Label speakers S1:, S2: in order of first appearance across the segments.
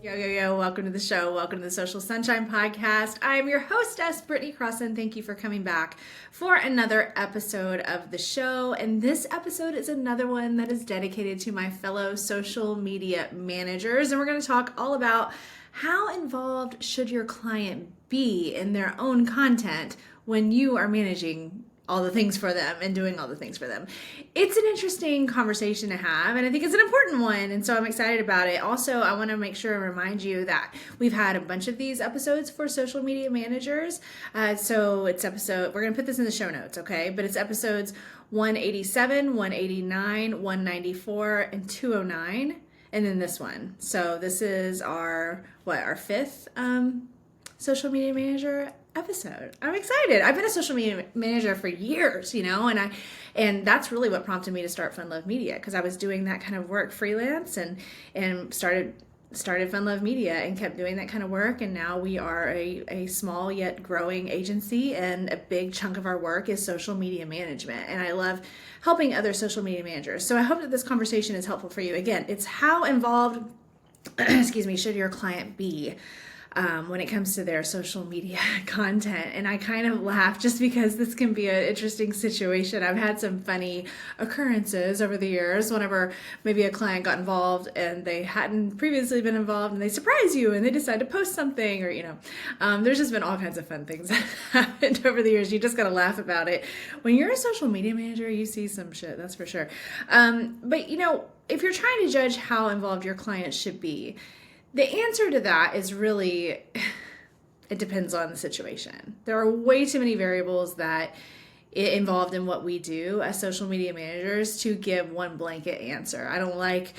S1: Yo, welcome to the show. Welcome to the Social Sunshine Podcast. I'm your hostess, Brittany Crossan. Thank you for coming back for another episode of the show. And this episode is another one that is dedicated to my fellow social media managers. And we're going to talk all about how involved should your client be in their own content when you are managing all the things for them and doing all the things for them. It's an interesting conversation to have, and I think it's an important one, and so I'm excited about it. Also, I want to make sure and remind you that we've had a bunch of these episodes for social media managers. So it's we're going to put this in the show notes, okay? But it's episodes 187, 189, 194, and 209, and then this one. So this is our fifth social media manager episode. I'm excited. I've been a social media manager for years, and that's really what prompted me to start Fun Love Media, because I was doing that kind of work freelance and started Fun Love Media and kept doing that kind of work. And now we are a small yet growing agency, and a big chunk of our work is social media management. And I love helping other social media managers. So I hope that this conversation is helpful for you. Again, it's how involved, should your client be when it comes to their social media content. And I kind of laugh just because this can be an interesting situation. I've had some funny occurrences over the years whenever maybe a client got involved and they hadn't previously been involved, and they surprise you and they decide to post something, or there's just been all kinds of fun things that happened over the years. You just gotta laugh about it. When you're a social media manager, you see some shit, that's for sure. But if you're trying to judge how involved your client should be, the answer to that is really, it depends on the situation. There are way too many variables that involved in what we do as social media managers to give one blanket answer. I don't like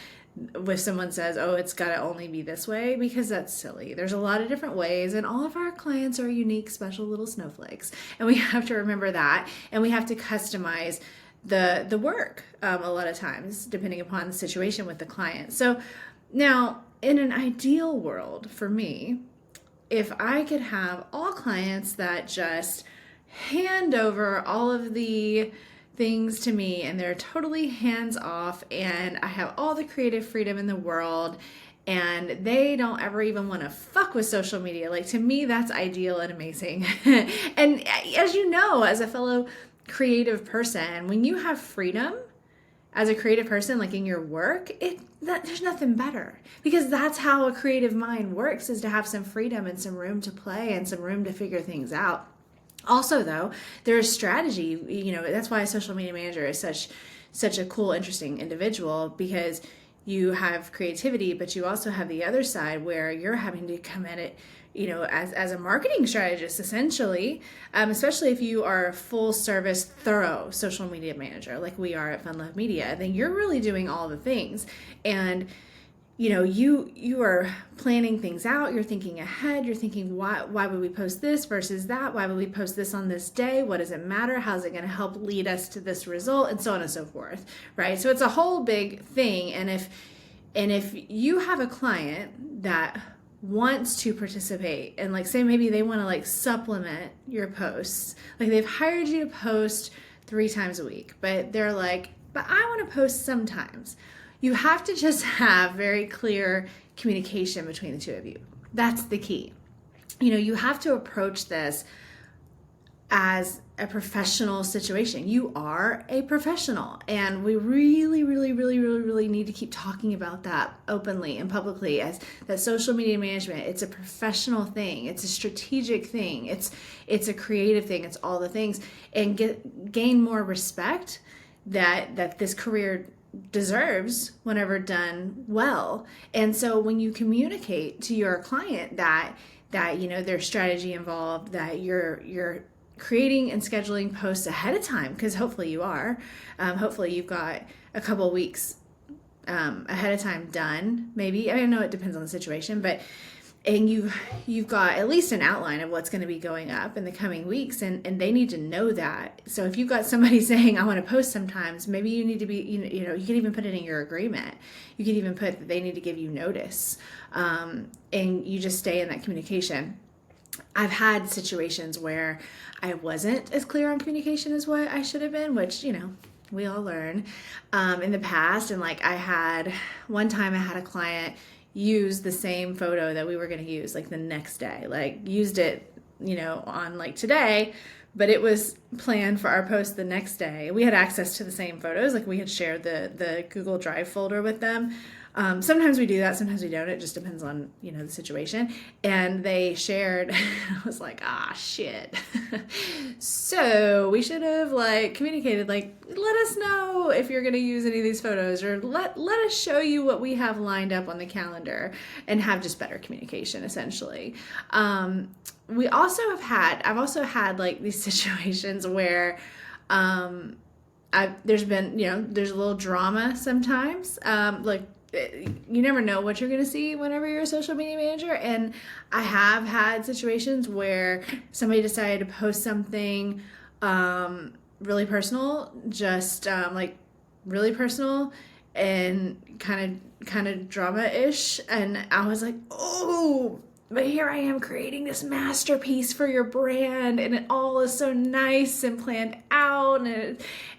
S1: if someone says, oh, it's got to only be this way, because that's silly. There's a lot of different ways, and all of our clients are unique, special little snowflakes. And we have to remember that, and we have to customize the work a lot of times, depending upon the situation with the client. So now, in an ideal world for me, if I could have all clients that just hand over all of the things to me and they're totally hands off, and I have all the creative freedom in the world, and they don't ever even want to fuck with social media, like, to me, that's ideal and amazing. And as you know, as a fellow creative person, when you have freedom as a creative person, like in your work, there's nothing better, because that's how a creative mind works, is to have some freedom and some room to play and some room to figure things out. Also, though, there's strategy. That's why a social media manager is such a cool, interesting individual, because you have creativity, but you also have the other side where you're having to come at it, as a marketing strategist, essentially, especially if you are a full service, thorough social media manager like we are at Fun Love Media. Then you're really doing all the things, and you are planning things out. You're thinking ahead. You're thinking, why would we post this versus that? Why would we post this on this day? What does it matter? How's it going to help lead us to this result? And so on and so forth, right? So it's a whole big thing. And if you have a client that wants to participate, and like, say maybe they want to like supplement your posts, like they've hired you to post 3 times a week, but they're like, but I want to post sometimes. You have to just have very clear communication between the two of you. That's the key. You have to approach this as a professional situation. You are a professional, and we really, really, really, really, really need to keep talking about that openly and publicly, as that social media management, it's a professional thing. It's a strategic thing. It's a creative thing. It's all the things, and gain more respect that this career deserves whenever done well. And so when you communicate to your client that there's strategy involved, that you're creating and scheduling posts ahead of time, because hopefully you are. Hopefully you've got a couple weeks ahead of time done. Maybe, I know it depends on the situation, and you've got at least an outline of what's going to be going up in the coming weeks, and they need to know that. So if you've got somebody saying, I want to post sometimes, maybe you need to be, you can even put it in your agreement. You can even put that they need to give you notice, and you just stay in that communication. I've had situations where I wasn't as clear on communication as what I should have been, which, we all learn in the past. And like, one time I had a client, use the same photo that we were going to use like the next day, like used it, on like today, but it was planned for our post the next day. We had access to the same photos, like we had shared the Google Drive folder with them. Sometimes we do that, sometimes we don't. It just depends on, the situation. And they shared, I was like, shit. So we should have like communicated, like, let us know if you're going to use any of these photos, or let us show you what we have lined up on the calendar, and have just better communication, essentially. I've also had like these situations where, there's been, there's a little drama sometimes. Like, you never know what you're going to see whenever you're a social media manager. And I have had situations where somebody decided to post something really personal, just like really personal and kind of drama-ish. And I was like, oh, but here I am creating this masterpiece for your brand, and it all is so nice and planned out,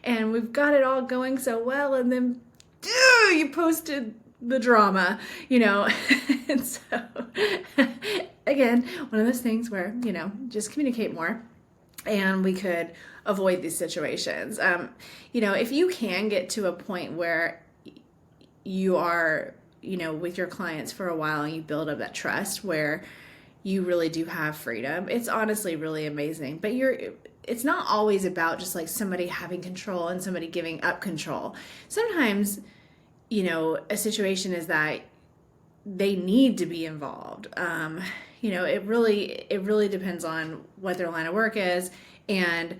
S1: and we've got it all going so well, and then you posted the drama, and so again, one of those things where, just communicate more and we could avoid these situations. If you can get to a point where you are, with your clients for a while and you build up that trust where you really do have freedom, it's honestly really amazing. But it's not always about just like somebody having control and somebody giving up control. Sometimes, a situation is that they need to be involved. It really depends on what their line of work is and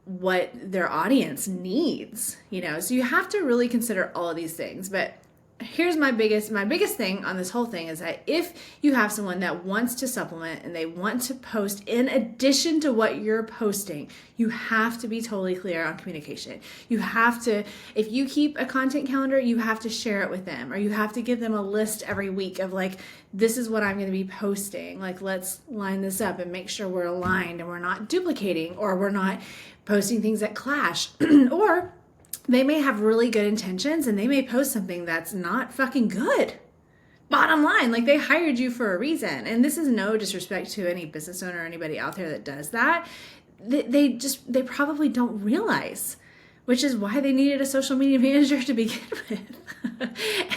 S1: what their audience needs, so you have to really consider all of these things. But here's my biggest thing on this whole thing is that if you have someone that wants to supplement and they want to post in addition to what you're posting, you have to be totally clear on communication. You have to, if you keep a content calendar, you have to share it with them, or you have to give them a list every week of like, this is what I'm going to be posting. Like, let's line this up and make sure we're aligned and we're not duplicating, or we're not posting things that clash. Or they may have really good intentions and they may post something that's not fucking good. Bottom line, like, they hired you for a reason. And this is no disrespect to any business owner or anybody out there that does that. They probably don't realize, which is why they needed a social media manager to begin with.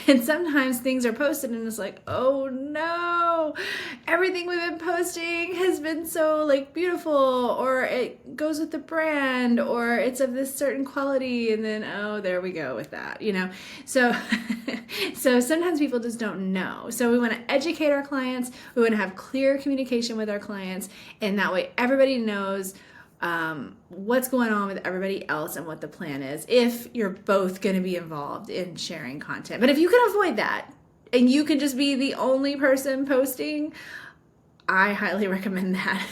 S1: And sometimes things are posted and it's like, oh no, everything we've been posting has been so like beautiful, or it goes with the brand, or it's of this certain quality, and then, oh, there we go with that, So, so sometimes people just don't know. So we want to educate our clients. We want to have clear communication with our clients, and that way everybody knows what's going on with everybody else and what the plan is, if you're both going to be involved in sharing content. But if you can avoid that and you can just be the only person posting, I highly recommend that.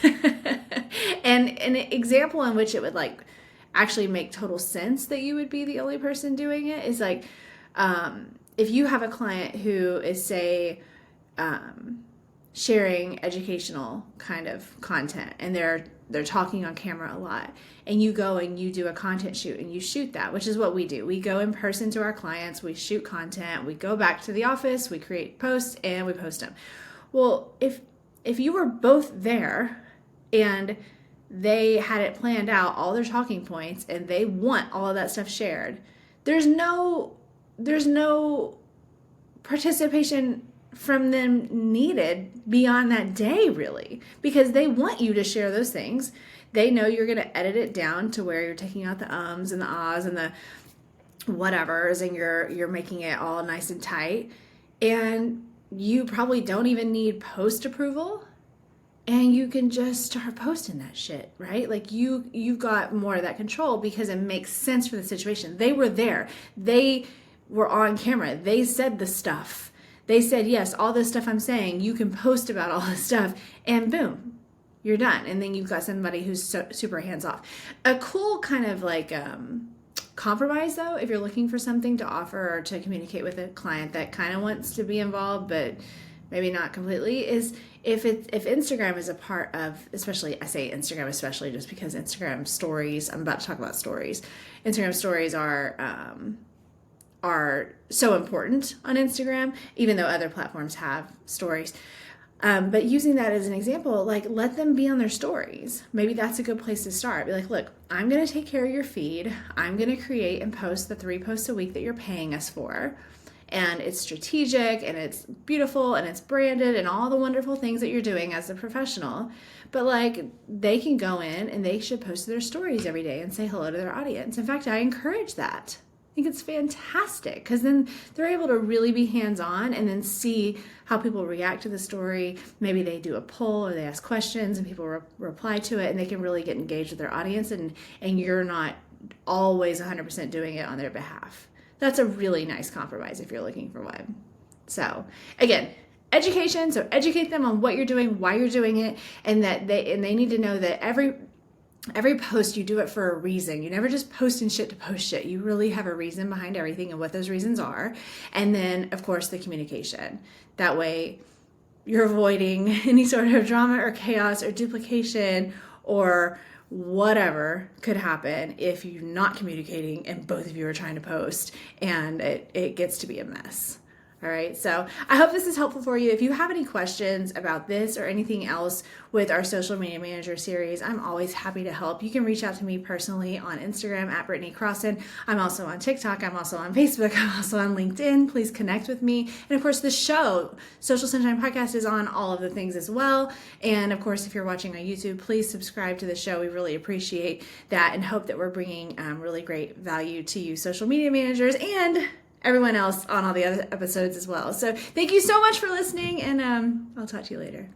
S1: And an example in which it would like actually make total sense that you would be the only person doing it is like, if you have a client who is, say, sharing educational kind of content, and they're talking on camera a lot, and you go and you do a content shoot and you shoot that, which is what we do. We go in person to our clients, we shoot content, we go back to the office, we create posts, and we post them. Well, if you were both there and they had it planned out, all their talking points, and they want all of that stuff shared, there's no participation from them needed beyond that day, really, because they want you to share those things. They know you're going to edit it down to where you're taking out the ums and the ahs and the whatevers, and you're making it all nice and tight, and you probably don't even need post approval, and you can just start posting that shit, right? Like, you've got more of that control because it makes sense for the situation. They were there, they were on camera, they said the stuff. They said, yes, all this stuff I'm saying, you can post about all this stuff, and boom, you're done. And then you've got somebody who's super hands-off. A cool kind of like compromise, though, if you're looking for something to offer or to communicate with a client that kind of wants to be involved, but maybe not completely, is if Instagram is a part of, especially, I say Instagram especially just because Instagram stories, I'm about to talk about stories. Instagram stories are are so important on Instagram, even though other platforms have stories. But using that as an example, like let them be on their stories. Maybe that's a good place to start. Be like, look, I'm going to take care of your feed. I'm going to create and post the 3 posts a week that you're paying us for. And it's strategic and it's beautiful and it's branded and all the wonderful things that you're doing as a professional. But like they can go in and they should post their stories every day and say hello to their audience. In fact, I encourage that. I think it's fantastic because then they're able to really be hands-on and then see how people react to the story. Maybe they do a poll or they ask questions and people reply to it, and they can really get engaged with their audience, and you're not always 100% doing it on their behalf. That's a really nice compromise if you're looking for one. So again, education. So educate them on what you're doing, why you're doing it, and that they need to know that every post, you do it for a reason. You never just post and shit to post shit. You really have a reason behind everything and what those reasons are. And then, of course, the communication. That way, you're avoiding any sort of drama or chaos or duplication or whatever could happen if you're not communicating and both of you are trying to post and it gets to be a mess. All right, so I hope this is helpful for you. If you have any questions about this or anything else with our social media manager series, I'm always happy to help. You can reach out to me personally on Instagram at Brittany Crossan. I'm also on TikTok. I'm also on Facebook. I'm also on LinkedIn. Please connect with me. And of course, the show, Social Sunshine Podcast, is on all of the things as well. And of course, if you're watching on YouTube, please subscribe to the show. We really appreciate that and hope that we're bringing really great value to you social media managers and everyone else on all the other episodes as well. So thank you so much for listening, and I'll talk to you later.